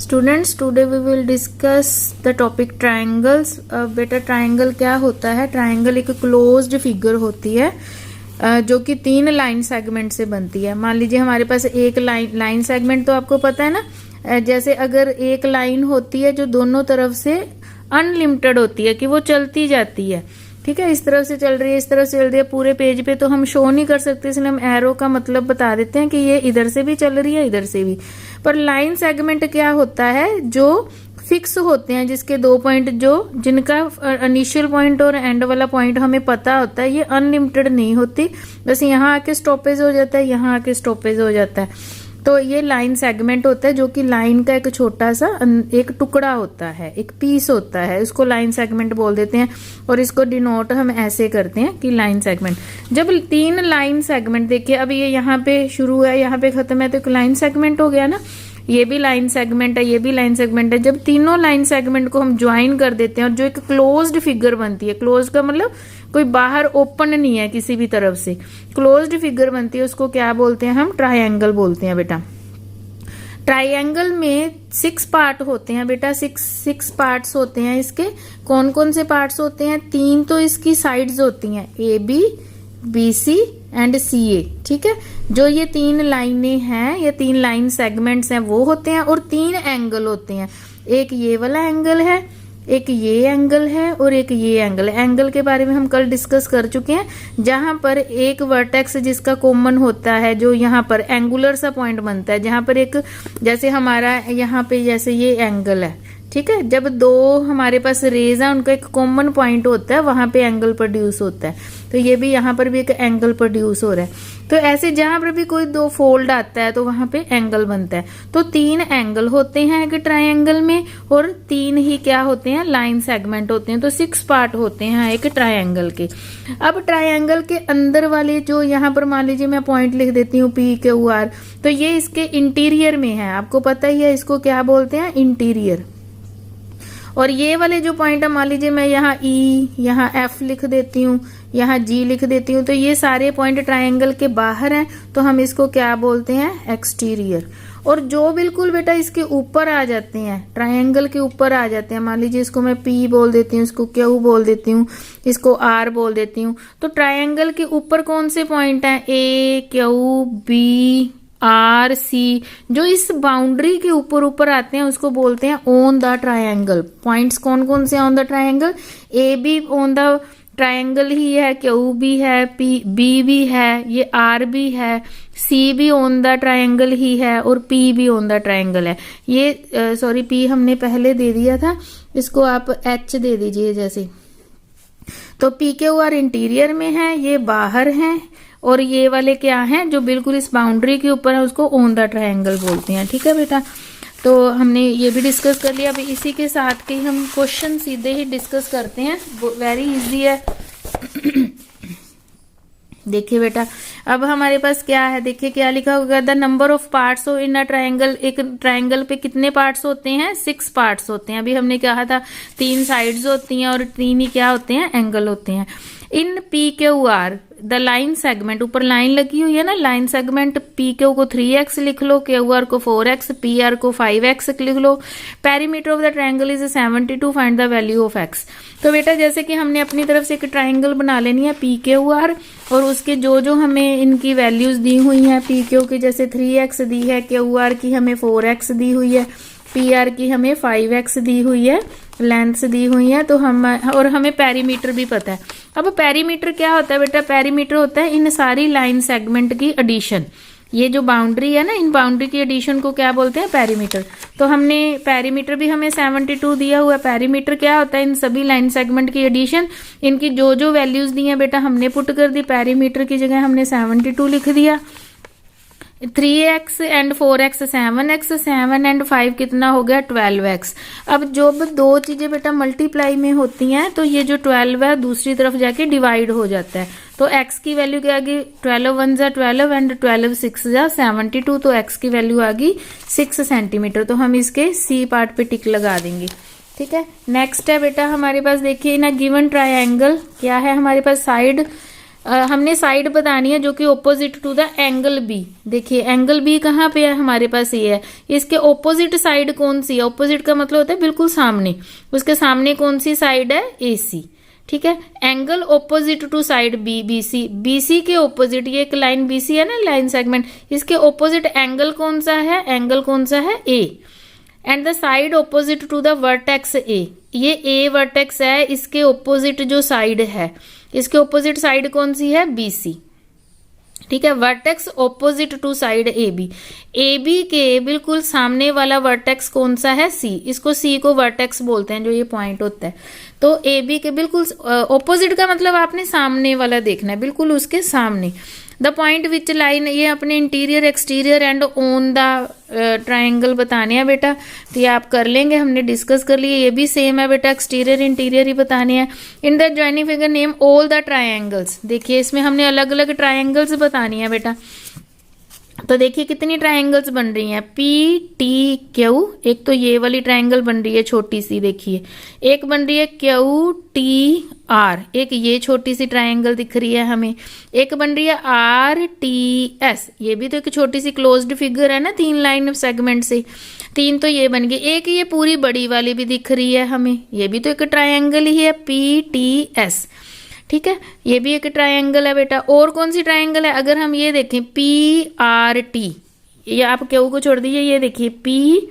Students, today we will discuss the topic triangles. बेटा triangle क्या होता है? ट्रायंगल एक क्लोज्ड फिगर होती है जो कि 3 लाइन सेगमेंट से बनती है। मान लीजिए हमारे पास एक लाइन सेगमेंट तो आपको पता है ना, जैसे अगर एक लाइन होती है जो दोनों तरफ से अनलिमिटेड होती है कि वो चलती जाती है, ठीक है, इस तरफ से चल रही है, इस तरफ से चल रही है, पूरे पेज पे तो हम शो नहीं कर सकते, इसलिए हम एरो का मतलब बता देते हैं कि ये इधर से भी चल रही है, इधर से भी। पर लाइन सेगमेंट क्या होता है? जो फिक्स होते हैं, जिसके 2 पॉइंट जिनका इनिशियल पॉइंट और एंड वाला पॉइंट हमें पता होता है, ये अनलिमिटेड नहीं होती, बस यहाँ आके स्टॉपेज हो जाता है, यहाँ आके स्टॉपेज हो जाता है। तो ये लाइन सेगमेंट होता है जो कि लाइन का एक छोटा सा एक टुकड़ा होता है, एक पीस होता है, इसको लाइन सेगमेंट बोल देते हैं। और इसको डिनोट हम ऐसे करते हैं कि लाइन सेगमेंट। जब 3 लाइन सेगमेंट देखिए, अब ये यहाँ पे शुरू है, यहाँ पे खत्म है, तो एक लाइन सेगमेंट हो गया ना। ये भी लाइन सेगमेंट है, ये भी लाइन सेगमेंट है। जब तीनों लाइन सेगमेंट को हम ज्वाइन कर देते हैं और जो एक क्लोज्ड फिगर बनती है, क्लोज का मतलब कोई बाहर ओपन नहीं है किसी भी तरफ से, क्लोज्ड फिगर बनती है, उसको क्या बोलते हैं? हम ट्रायंगल बोलते हैं बेटा। ट्रायंगल में 6 पार्ट होते हैं बेटा, 6 पार्ट्स होते हैं इसके। कौन कौन से पार्ट्स होते हैं? 3 तो इसकी साइड्स होती हैं, AB, BC एंड CA, ठीक है। जो ये 3 लाइनें हैं, ये 3 लाइन सेगमेंट्स हैं, वो होते हैं। और 3 एंगल होते हैं, एक ये वाला एंगल है, एक ये एंगल है और एक ये एंगल है। एंगल के बारे में हम कल डिस्कस कर चुके हैं, जहां पर एक वर्टेक्स जिसका कॉमन होता है, जो यहाँ पर एंगुलर सा पॉइंट बनता है, जहां पर एक, जैसे हमारा यहाँ पे जैसे ये एंगल है, ठीक है, जब 2 हमारे पास रेज है, उनका एक कॉमन पॉइंट होता है, वहां पे एंगल प्रोड्यूस होता है। तो ये भी यहाँ पर भी एक एंगल प्रोड्यूस हो रहा है। तो ऐसे जहां पर भी कोई 2 फोल्ड आता है तो वहां पे एंगल बनता है। तो 3 एंगल होते हैं एक ट्रायंगल में, और 3 ही क्या होते हैं? लाइन सेगमेंट होते हैं। तो 6 पार्ट होते हैं एक ट्रायंगल के। अब ट्रायंगल के अंदर वाले जो यहाँ पर मान लीजिए मैं पॉइंट लिख देती हूँ PQR, तो ये इसके इंटीरियर में है, आपको पता ही है, इसको क्या बोलते हैं? इंटीरियर। और ये वाले जो पॉइंट है, मान लीजिए मैं यहाँ E, यहाँ F लिख देती हूँ, यहाँ G लिख देती हूँ, तो ये सारे पॉइंट ट्रायंगल के बाहर हैं, तो हम इसको क्या बोलते हैं? एक्सटीरियर। और जो बिल्कुल बेटा इसके ऊपर आ जाते हैं, ट्रायंगल के ऊपर आ जाते हैं, मान लीजिए इसको मैं P बोल देती हूँ, इसको Q बोल देती हूँ, इसको R बोल देती हूँ। तो ट्रायंगल के ऊपर कौन से पॉइंट हैं? A, Q, B, R, C, जो इस बाउंड्री के ऊपर आते हैं उसको बोलते हैं ऑन द ट्रायंगल। पॉइंट्स कौन कौन से ऑन द ट्रायंगल? A भी ऑन द ट्रायंगल ही है, Q भी है, B भी है, ये R भी है, C भी ऑन द ट्रायंगल ही है, और P भी ऑन द ट्रायंगल है। ये सॉरी, P हमने पहले दे दिया था, इसको आप H दे दीजिए जैसे। तो PQR इंटीरियर में है, ये बाहर है, और ये वाले क्या हैं? जो बिल्कुल इस बाउंड्री के ऊपर है, उसको ऑन द ट्रायंगल बोलते हैं, ठीक है बेटा। तो हमने ये भी डिस्कस कर लिया। अभी इसी के साथ के हम क्वेश्चन सीधे ही डिस्कस करते हैं, वेरी इजी है। देखिए बेटा, अब हमारे पास क्या है, देखिए क्या लिखा होगा? The number of parts in a triangle. एक ट्रायंगल पे कितने पार्ट्स होते हैं? 6 पार्ट्स होते हैं। अभी हमने कहा था 3 साइड्स होती हैं और 3 ही क्या होते हैं? एंगल होते हैं। इन PQR द लाइन सेगमेंट, ऊपर लाइन लगी हुई है ना, लाइन सेगमेंट PQ को 3x लिख लो, QR को 4x, PR को 5x लिख लो। Perimeter of the triangle is 72, find the value of x। तो बेटा जैसे कि हमने अपनी तरफ से एक ट्रायंगल बना लेनी है PQR, और उसके जो हमें इनकी वैल्यूज दी हुई हैं, PQ की जैसे 3x दी है, QR की हमें 4x दी हुई है, PR की हमें 5x दी हुई है, लेंथ दी हुई है, तो हम, और हमें पेरीमीटर भी पता है। अब पेरीमीटर क्या होता है बेटा? पेरीमीटर होता है इन सारी लाइन सेगमेंट की एडिशन। ये जो बाउंड्री है ना, इन बाउंड्री की एडिशन को क्या बोलते हैं? पेरीमीटर। तो हमने पेरीमीटर भी हमें 72 दिया हुआ है। पेरीमीटर क्या होता है? इन सभी लाइन सेगमेंट की एडिशन। इनकी जो वैल्यूज दी है बेटा हमने पुट कर दी, पेरीमीटर की जगह हमने 72 लिख दिया। 3x and 4x 7x, 7 and 5 कितना हो गया? 12x। अब जब 2 चीजें बेटा मल्टीप्लाई में होती हैं, तो ये जो 12 है दूसरी तरफ जाके डिवाइड हो जाता है। तो x की वैल्यू क्या आ गई? 12 1 जा 12 एंड 12 6 जा 72, तो x की वैल्यू आ गई 6 सेंटीमीटर। तो हम इसके C पार्ट पे टिक लगा देंगे, ठीक है। नेक्स्ट है बेटा हमारे पास, देखिए इन अ गिवन ट्रायंगल क्या है हमारे पास? साइड हमने साइड बतानी है जो कि opposite to the angle B. देखिए एंगल बी कहाँ पे है, हमारे पास ये है, इसके ऑपोजिट साइड कौन सी है, ऑपोजिट का मतलब होता है बिल्कुल सामने, उसके सामने कौन सी साइड है, ए सी। ठीक है, angle opposite to side B, B C, B C के ऑपोजिट, ये एक लाइन बी सी है ना, लाइन सेगमेंट, इसके ऑपोजिट एंगल कौन सा है, एंगल कौन सा है, A. And the side opposite to the vertex A, ये ए वर्टेक्स है, इसके ऑपोजिट जो साइड है, इसके ऑपोजिट साइड कौन सी है, बी सी। ठीक है, vertex opposite to side A B के बिल्कुल सामने वाला वर्टेक्स कौन सा है, सी, इसको सी को वर्टेक्स बोलते हैं जो ये पॉइंट होता है। तो ए बी के बिल्कुल ऑपोजिट का मतलब आपने सामने वाला देखना है, बिल्कुल उसके सामने। द पॉइंट विच लाइन, ये अपने interior exterior and on the triangle बताने हैं बेटा, तो ये आप कर लेंगे, हमने डिस्कस कर लिए, ये भी सेम है बेटा, एक्सटीरियर इंटीरियर ही बताने हैं। In the joining figure name all the triangles, देखिए इसमें हमने अलग अलग ट्राइंगल्स बतानी है बेटा। तो देखिए कितनी ट्राइंगल्स बन रही हैं, पी टी क्यू, एक तो ये वाली ट्राइंगल बन रही है छोटी सी, देखिए एक बन रही है क्यू टी आर, एक ये छोटी सी ट्राइंगल दिख रही है हमें, एक बन रही है आर टी एस, ये भी तो एक छोटी सी क्लोज्ड फिगर है ना, 3 लाइन सेगमेंट से, 3 तो ये बन गई, एक ये पूरी बड़ी वाली भी दिख रही है हमें, ये भी तो एक ट्राइंगल ही है, पी टी एस। ठीक है, ये भी एक ट्रायंगल है बेटा। और कौन सी ट्रायंगल है, अगर हम ये देखें पी आर टी, ये आप क्यू को छोड़ दीजिए, ये देखिए पी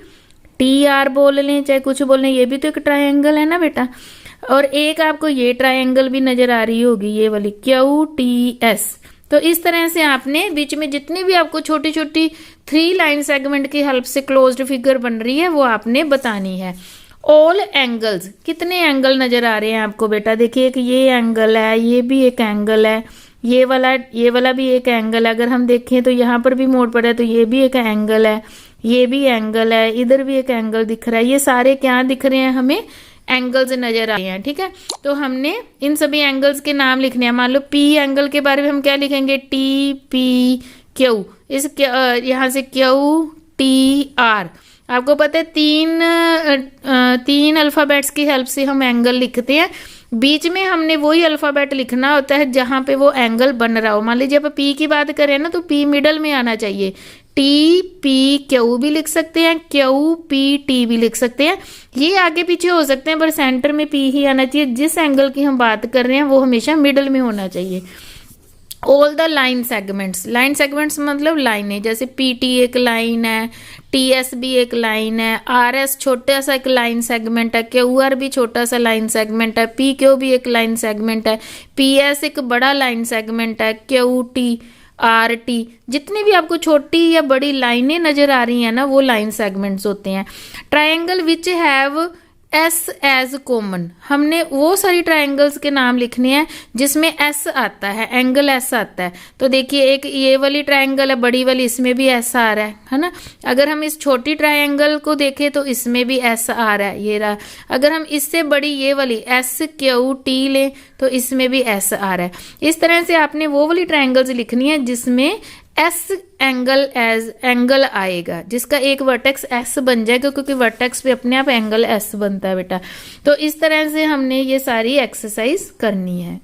टी आर बोल लें चाहे कुछ बोल लें, ये भी तो एक ट्रायंगल है ना बेटा। और एक आपको ये ट्रायंगल भी नजर आ रही होगी, ये वाली क्यू टी एस। तो इस तरह से आपने बीच में जितनी भी आपको छोटी छोटी 3 लाइन सेगमेंट की हेल्प से क्लोज्ड फिगर बन रही है वो आपने बतानी है। ऑल एंगल्स, कितने एंगल नजर आ रहे हैं आपको बेटा, देखिए एक ये एंगल है, ये भी एक एंगल है, ये वाला भी एक एंगल है, अगर हम देखें तो यहाँ पर भी मोड़ पड़ा है तो ये भी एक एंगल है, ये भी एंगल है, इधर भी एक एंगल दिख रहा है, ये सारे क्या दिख रहे हैं हमें, एंगल्स नजर आ रहे हैं। ठीक है, तो हमने इन सभी एंगल्स के नाम लिखने हैं। मान लो पी एंगल के बारे में हम क्या लिखेंगे, टी पी क्यू, इस यहाँ से क्यू टी आर। आपको पता है 3 अल्फाबेट्स की हेल्प से हम एंगल लिखते हैं, बीच में हमने वही अल्फाबेट लिखना होता है जहां पे वो एंगल बन रहा हो। मान लीजिए आप पी की बात करें ना तो पी मिडल में आना चाहिए, टी पी क्यू भी लिख सकते हैं, क्यू पी टी भी लिख सकते हैं, ये आगे पीछे हो सकते हैं पर सेंटर में पी ही आना चाहिए। जिस एंगल की हम बात कर रहे हैं वो हमेशा मिडल में होना चाहिए। ऑल द लाइन सेगमेंट्स मतलब लाइनें, जैसे पी टी एक लाइन है, टी एस भी एक लाइन है, आर एस छोटा सा एक लाइन सेगमेंट है, क्यू आर भी छोटा सा लाइन सेगमेंट है, पी क्यू भी एक लाइन सेगमेंट है, पी एस एक बड़ा लाइन सेगमेंट है, क्यू टी आर टी, जितनी भी आपको छोटी या बड़ी लाइनें नजर आ रही हैं ना वो लाइन सेगमेंट्स होते हैं। Triangle which have as edge common, हमने वो सारी ट्राइंगल्स के नाम लिखने हैं जिसमें एस आता है, एंगल एस आता है। तो देखिए एक ये वाली ट्राइंगल है बड़ी वाली, इसमें भी एस आ रहा है ना। अगर हम इस छोटी ट्राइंगल को देखें तो इसमें भी एस आ रहा है, ये रहा। अगर हम इससे बड़ी ये वाली एस क्यू टी लें तो इसमें भी एस आ रहा है। इस तरह से आपने वो वाली ट्राइंगल्स लिखनी है जिसमें एस एंगल आएगा, जिसका एक वर्टेक्स एस बन जाएगा, क्योंकि वर्टेक्स पे अपने आप एंगल एस बनता है बेटा। तो इस तरह से हमने ये सारी एक्सरसाइज करनी है।